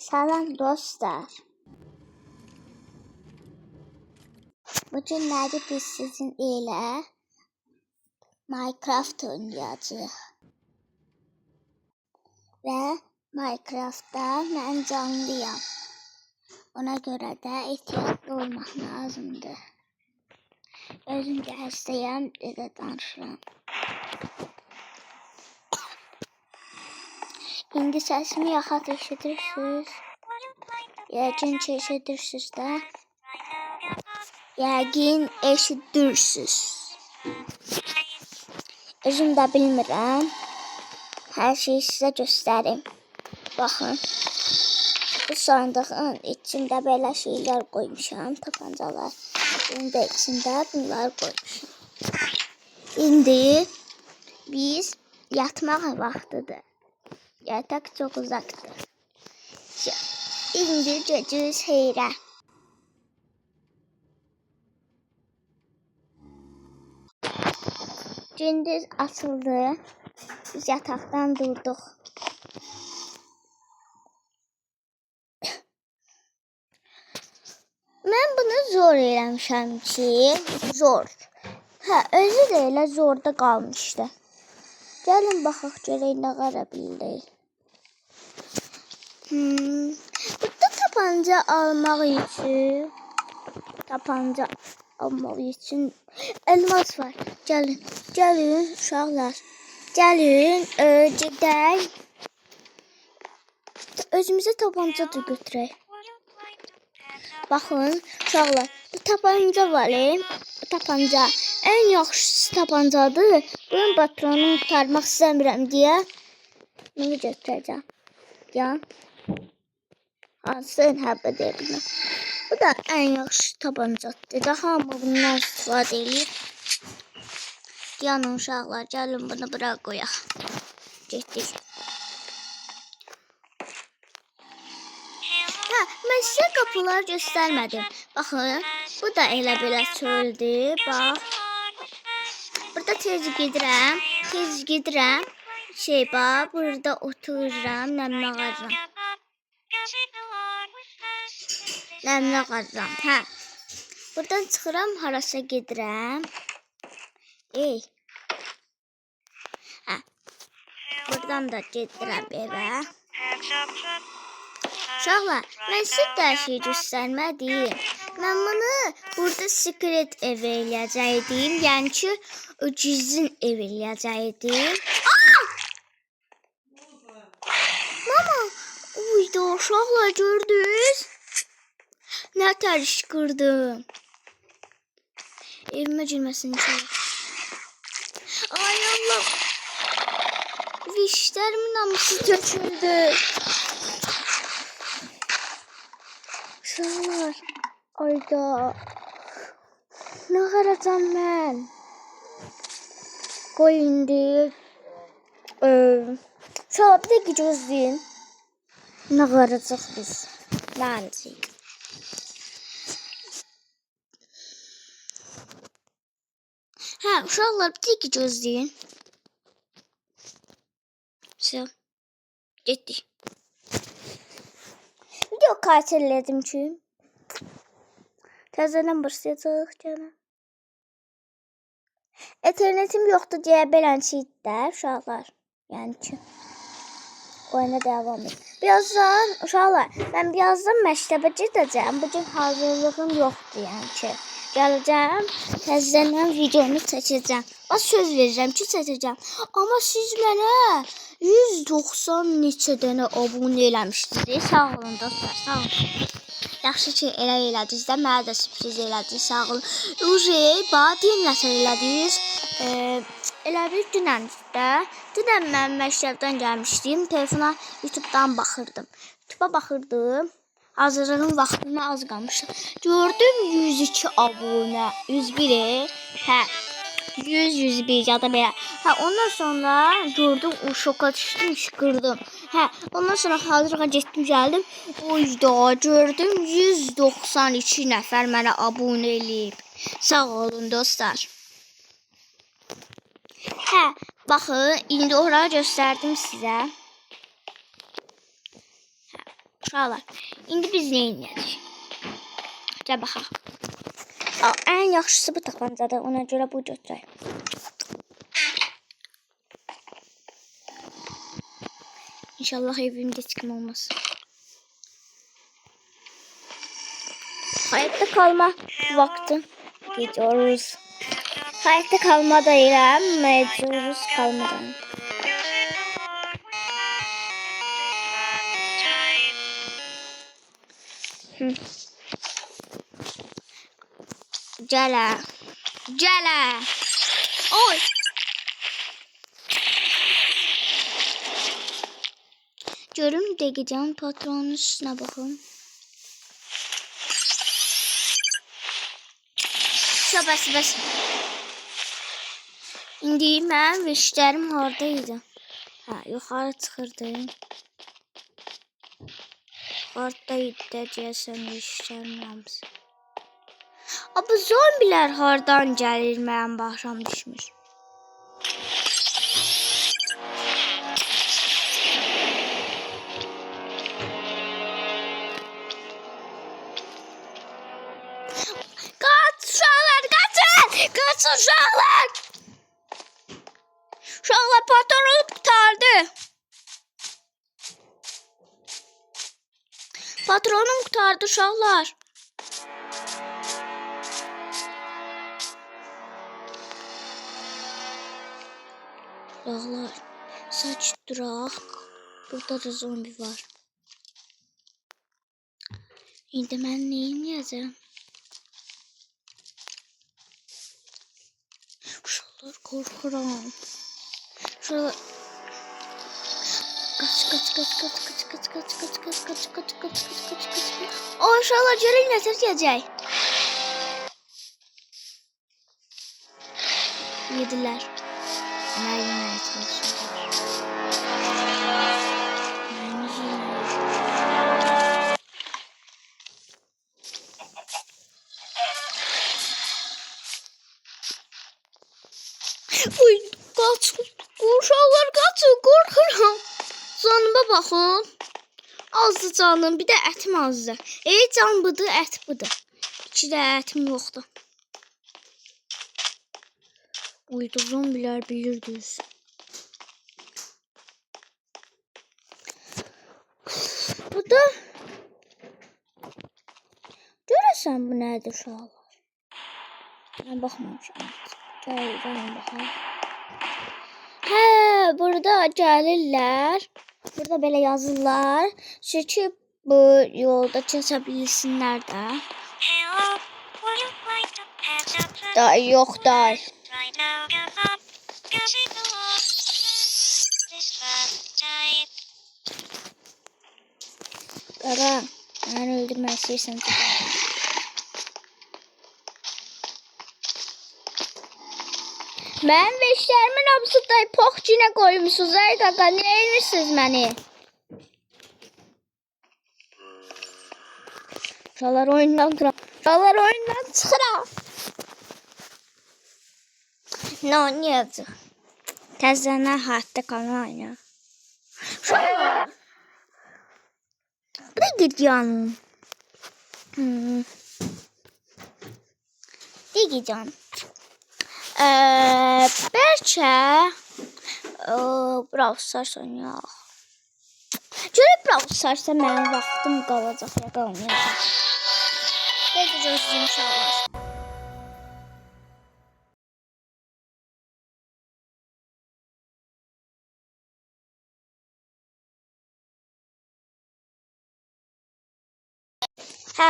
Salam dostlar. Bu günləri biz sizin ilə Minecraft oynayacağıq. Və Minecraftda mən canlıyam. Ona görə də ehtiyatlı olmaq lazımdır. Özüm də həstəyəm, də danışıram. İndi səsimi yaxat eşidirsiniz. Yəqin ki eşidirsiniz də. Yəqin eşidirsiniz. Özüm də bilmirəm. Hər şeyi sizə göstərim. Baxın. Bu sandığın içində belə şeylər qoymuşam. Tapancalar. Bunun da içində bunlar qoymuşam. İndi biz yatmaq vaxtıdır. Yatak çox uzaqdır. İndi gecəyiz heyrə. Gündüz açıldı. Biz yataqdan durduq. Mən bunu zor eləmişəm ki, zor. Özü də elə zorda qalmışdı. Gəlin baxaq görək nə qara bildik. Burada tapanca almaq üçün elmas var. Gəlin uşaqlar. Gəlin gedək. Özümüzə tapanca da götürək. Baxın uşaqlar, bu tapanca var. Bu tapanca ən yaxşısı tapancadır. Bunun patronunu qurtarmaq istəmirəm deyə bunu götürəcəm. Yan. Hansı hərbi deyirəm. Bu da ən yaxşı tapancadır. Daha hamı bundan istifadə edir. Yanın uşaqlar, gəlin bunu bura qoyaq. Getdik. Mən sizə qapıları göstərmədim. Baxın, bu da elə belə çöldür. Bax. Burada tez gedirəm. Bax, burada otururam, nəmli ağacam. Buradan çıxıram, harasa gedirəm. Buradan da gedirəm evə. Uşaqlar, mən sizə də şey göstərmədim. Mən bunu burada secret ev eləyəcəkdim. Yəni ki, gizlin ev eləyəcəkdim. Mama, uydu uşaqlar gördünüz? Nə təriş qırdım. Evimə girməsin içəri. Ay Allah. Vişlərimin namusu töküldü. Uşaqlar, ayda. Nə qaracam mən? Qoy indi. Uşaqlar, bir dəqiqə gözləyin. Nə qaracaq biz? Məncə. Uşaqlar, bir dəqiqə gözləyin. Getdik. Video kaçırladım ki. Təzədən başlayacaq canım. İnternetim yoxdur deyə belənciklər uşaqlar. Yəni ki. Oyuna devam edir. Birazdan uşaqlar, mən birazdan məktəbə gedəcəm. Bugün hazırlığım yoxdur yəni ki. Gələcəm, təzədən videonu çəkəcəm. Söz verirəm ki, çəkəcəm. Amma siz mənə 190 neçə dənə abunə eləmişdiniz. Sağ olun dostlar, sağ olun. Yaxşı ki, elə elədiniz də, mənə də sürpriz elədiniz, sağ olun. Deyim nətər elədiniz. Elə bir dünən mən məktəbdən gəlmişdim. Telefona YouTube'dan baxırdım. YouTube'a baxırdım. Hazırlığın vaxtına az qalmışdı. Gördüm 102 abunə, 101. 100-101 ya da belə. Ondan sonra gördüm, o şoka düşdüm, şıkırdım. Ondan sonra hazırlığa getdim, gəldim. Gördüm 192 nəfər mənə abunə eləyib. Sağ olun dostlar. Baxın, indi oraya göstərdim sizə. Uşaqlar, indi biz nə edəcəyik? Gəl baxaq. Ən yaxşısı bu tapancadır. Ona görə bu götürək. İnşallah evimdə heç kim olmaz. Hayatta kalma vakti. Gidiyoruz. Hayatta kalma değil, mecburuz kalmadan. Cala. Cala. Oy. Görüm Degican patronun üstüne bakın. Bas. İndi mənim vişlərim haradaydı? Yuxarı çıxırdı. Haradaydı deyəsən vişlərim hamısı. Bu zombilər hardan gəlir mənim başım düşmüş. Kaç uşaqlar! Uşaqlar patronum qurtardı. Patronum qurtardı uşaqlar. Uşaqlar, sakit duraq. Burada da zombi var. İndi mən nə edəcəm? Uşaqlar, qorxuram. Uşaqlar, kaç. O uşaqlar, görək nə tər gələcək. Yedilər. Nə yeməyə çalışırlar. Uy, kaç. Uşaqlar, kaçın, qorxuram. Canıma baxın. Azdı canım, bir də ətim azdı. Can budur, ət budur. İki də ətim yoxdur. Uydu zombiler bilirdiniz. Bu da görəsən bu nədir uşaqlar? Mən baxmamışam. Gəlin baxaq. Burada gəlirlər. Burada belə yazırlar. Çünki bu yolda keçə bilsinlər də. Day yox day. Qara, məni öldürmək istəyirsən. Mən və işlərimin hamısı da poxçinə qoymuşsunuz. Ay qaqa, nə edirsiniz məni? Uşaqlar oyundan duram. Uşaqlar oyundan çıxıram. Nə oynayacaq? Təzənə hayatta qalma oyna. Uşaqlar. Bu da gidiyorum. Digicam. Bəlkə Brawl Stars oynayaq. Görək Brawl Stars'da mənim vaxtım qalacaq ya qalmayacaq. Belki gözləyim inşallah.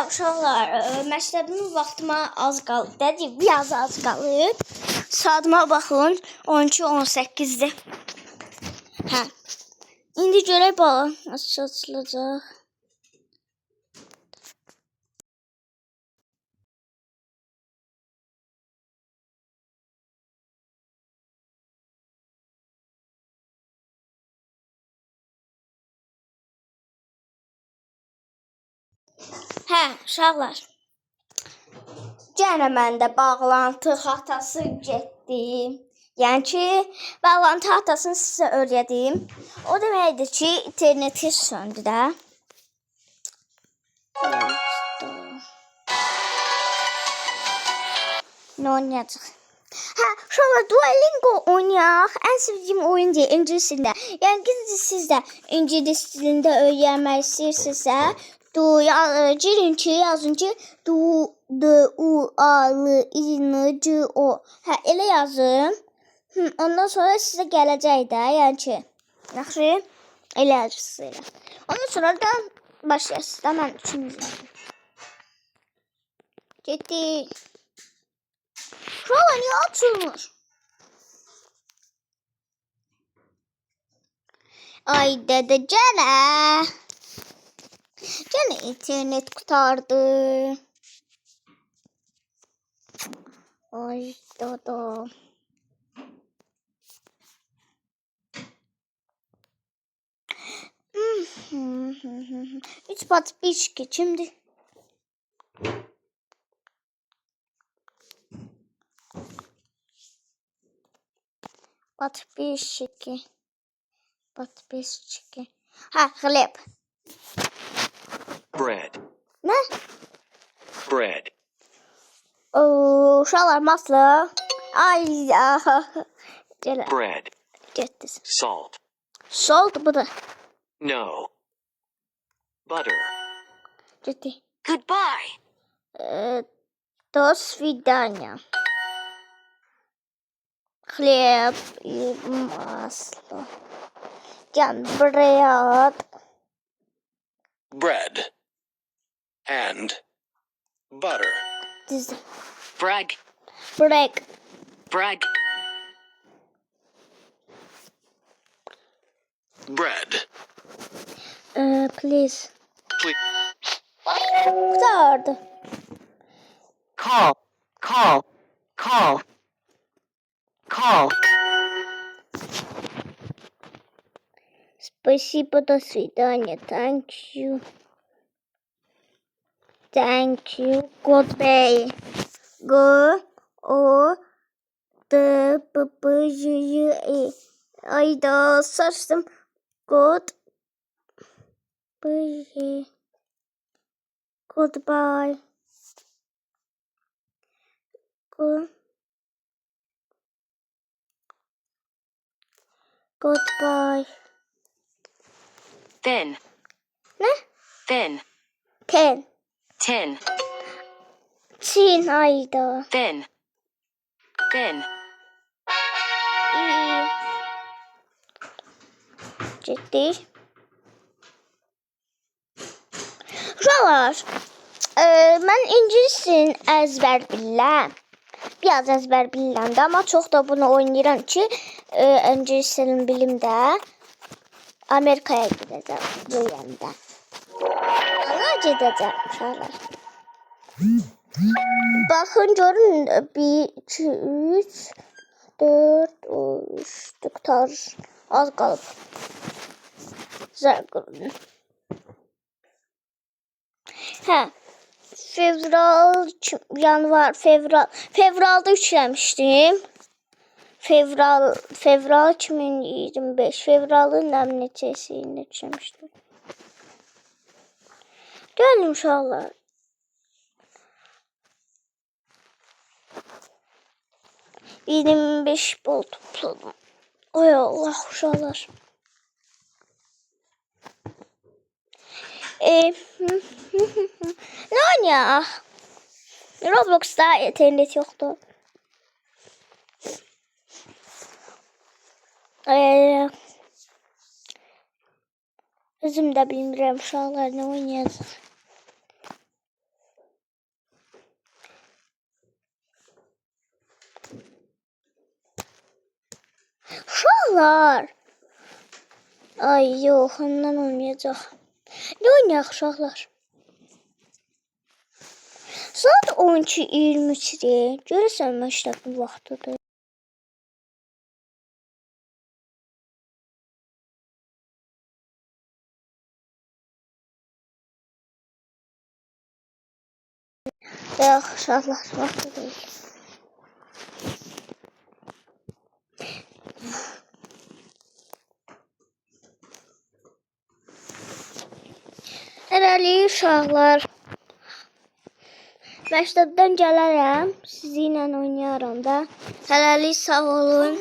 Uşaqlar, məktəbimin vaxtıma az qalıb. Dedim, biraz az qalıb. Saatıma baxın, 12:18-dir. İndi görək balam nasıl açılacaq. Uşaqlar. Gənə məndə bağlantı xatası getdi. Yəni ki, bağlantı xatasını sizə öyrədim. O deməkdir ki, interneti söndü də. Ne oynayacaq? Hə, uşaqlar Duolingo oynayaq. Ən sevdiyim oyundur ingilis dilində. Yəni sizdə ingilis dilində öyrənmək istəyirsinizsə, girin ki, yazın ki, D-U-A-L-I-N-C-O. Hə, elə yazın. Ondan sonra sizə gələcək də, yəni ki, yaxşı, elə yazırsınız elə. Ondan sonra da başlayasınız da, mən üçünüzü. Getdik. Uşaqlar, niyə açılmır? Ay dədə gənə. Gənə internet qutardı. Ay dada. 3 подписчики kimdir? Подписчики. Ha, хлеб. Bread. Ne? Bread. Uşaqlar masla. Ay ya. Gələ. Bread. Getdi. Salt. Salt bu da. No. Butter. Getdi. Goodbye. До свидания. Хлеб и масло. Bread. Bread. And butter. Dizi. Brag. Break. Brag. Bread. Please. Please. Qutardı. Call. Call. Call. Call. Спасибо, до свидания. Thank you. Thank you. Goodbye. Go. O. D. B. B. J. J. E. Ayda saçtım. Good. Bye. Goodbye. Goodbye. Thin. Ne? Thin. Ten. Tin. Çin ayda. Thin. Thin. İyi. Ciddi. Uşaqlar, mən ingilis dilini əzbər bilirəm. Biraz əzbər bilirəm də, amma çox da bunu oynayıram ki, ingilis dilini bilim də. Amerikaya gedəcəm böyüyəndə. Ana gedəcəm uşaqlar. Baxın görün 1 2 3 4 3 qutar az qalıb. Zərqırın. Hə. Yanvar, fevralda yükləmişdim. Fevral 2025. Fevralın neçəsində yükləmişdim. Gəlin uşaqlar. $25 bol topladım. Ay Allah uşaqlar. Ne oynayaq? Roblox'da internet yoxdur. Özüm də bilmirəm uşaqlar nə oynayacaq. Uşaqlar. Ay yox, ondan olmayacaq. Ne oynayaq uşaqlar? Saat 12:23-dir. Görürsən məktəbin vaxtıdır. Yox, uşaqlar vaxtı deyil. Hələlik uşaqlar. Məktəbdən gələrəm, sizinlə oynayaram da. Hələlik sağ olun.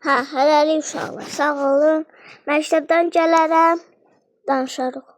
Hələlik uşaqlar, sağ olun. Məktəbdən gələrəm, danışarıq.